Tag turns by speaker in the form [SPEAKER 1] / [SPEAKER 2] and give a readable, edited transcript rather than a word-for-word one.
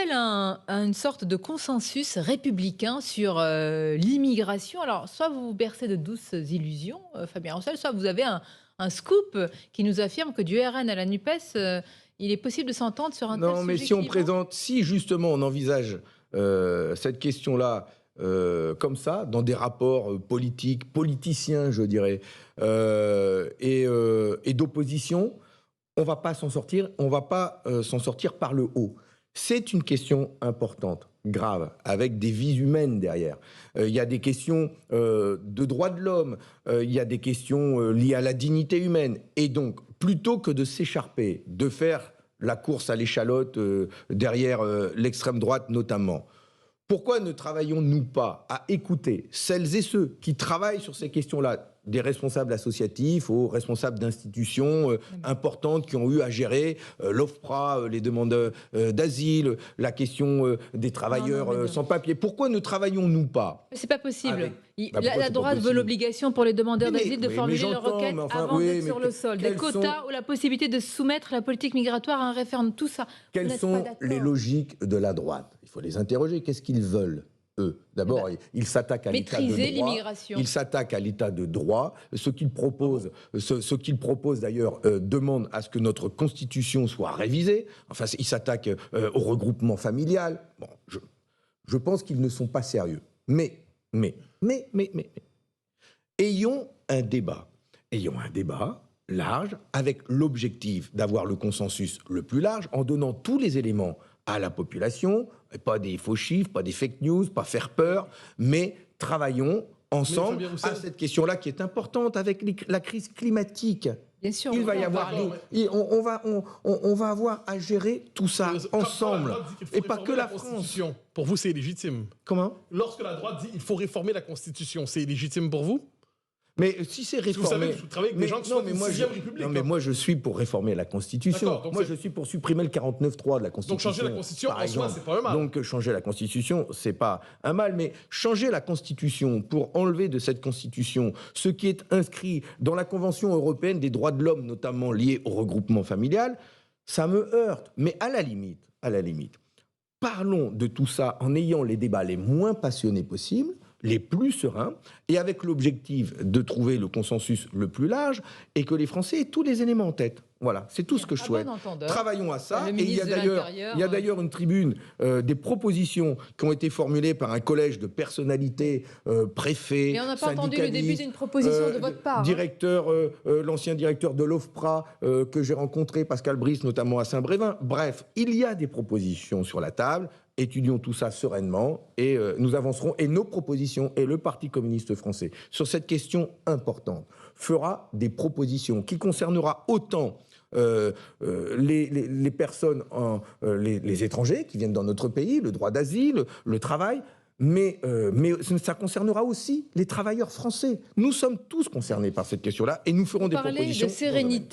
[SPEAKER 1] appelle à une sorte de consensus républicain sur l'immigration. Alors, soit vous vous bercez de douces illusions, Fabien Roussel, soit vous avez un scoop qui nous affirme que du RN à la NUPES, il est possible de s'entendre sur un tel
[SPEAKER 2] Non, mais
[SPEAKER 1] sujet
[SPEAKER 2] si on
[SPEAKER 1] clivant.
[SPEAKER 2] présente, si justement on envisage cette question-là comme ça, dans des rapports politiques, politiciens, je dirais, et d'opposition, on va pas s'en sortir, on va pas s'en sortir par le haut. C'est une question importante, grave, avec des vies humaines derrière. Il y a des questions de droits de l'homme, il y a des questions liées à la dignité humaine. Et donc, plutôt que de s'écharper, de faire la course à l'échalote derrière l'extrême droite notamment, pourquoi ne travaillons-nous pas à écouter celles et ceux qui travaillent sur ces questions-là, des responsables associatifs aux responsables d'institutions importantes qui ont eu à gérer l'OFPRA, les demandes d'asile, la question des travailleurs sans papier. Pourquoi ne travaillons-nous pas?
[SPEAKER 1] C'est pas possible.
[SPEAKER 2] Avec...
[SPEAKER 1] La droite veut l'obligation pour les demandeurs d'asile de formuler leur requête avant d'être sur le sol. Des quotas ou la possibilité de soumettre la politique migratoire à un référendum, tout ça.
[SPEAKER 2] Quelles sont les logiques de la droite? Il faut les interroger. Qu'est-ce qu'ils veulent, eux? D'abord, ils s'attaquent à l'état de droit.
[SPEAKER 1] Maîtriser l'immigration.
[SPEAKER 2] Ils s'attaquent à l'état de droit. Ce qu'ils proposent d'ailleurs, demandent à ce que notre Constitution soit révisée. Enfin, ils s'attaquent au regroupement familial. Bon, je pense qu'ils ne sont pas sérieux. Mais, ayons un débat. Ayons un débat large, avec l'objectif d'avoir le consensus le plus large, en donnant tous les éléments à la population, pas des faux chiffres, pas des fake news, pas faire peur, mais travaillons ensemble à cette question-là qui est importante avec la crise climatique.
[SPEAKER 1] Bien sûr,
[SPEAKER 2] il va y avoir on va avoir à gérer tout ça ensemble, et pas que la France.
[SPEAKER 3] Pour vous, c'est légitime.
[SPEAKER 2] Comment?
[SPEAKER 3] Lorsque la droite dit il faut réformer la Constitution, c'est légitime pour vous?
[SPEAKER 2] Mais si c'est réformé...
[SPEAKER 3] Vous travaillez avec des gens qui sont de la 6e République.
[SPEAKER 2] Non, mais moi, je suis pour réformer la Constitution. Moi, je suis pour supprimer le 49.3 de la Constitution.
[SPEAKER 3] Donc changer la Constitution, en soi, c'est pas un mal.
[SPEAKER 2] Donc changer la Constitution, c'est pas un mal. Mais changer la Constitution pour enlever de cette Constitution ce qui est inscrit dans la Convention européenne des droits de l'homme, notamment lié au regroupement familial, ça me heurte. Mais à la limite, parlons de tout ça en ayant les débats les moins passionnés possibles, les plus sereins, et avec l'objectif de trouver le consensus le plus large, et que les Français aient tous les éléments en tête. Voilà, c'est tout ce que je souhaite. Travaillons à ça. Et il y a d'ailleurs une tribune, des propositions qui ont été formulées par un collège de personnalités, préfets,
[SPEAKER 1] mais on n'a pas entendu le début d'une proposition de votre part.
[SPEAKER 2] L'ancien directeur de l'OFPRA que j'ai rencontré, Pascal Brice, notamment à Saint-Brévin. Bref, il y a des propositions sur la table. Étudions tout ça sereinement et nous avancerons. Et nos propositions, et le Parti communiste français, sur cette question importante, fera des propositions qui concernera autant les personnes, les étrangers qui viennent dans notre pays, le droit d'asile, le travail, mais ça concernera aussi les travailleurs français. Nous sommes tous concernés par cette question-là et nous ferons des propositions.
[SPEAKER 1] Vous parlez de sérénité.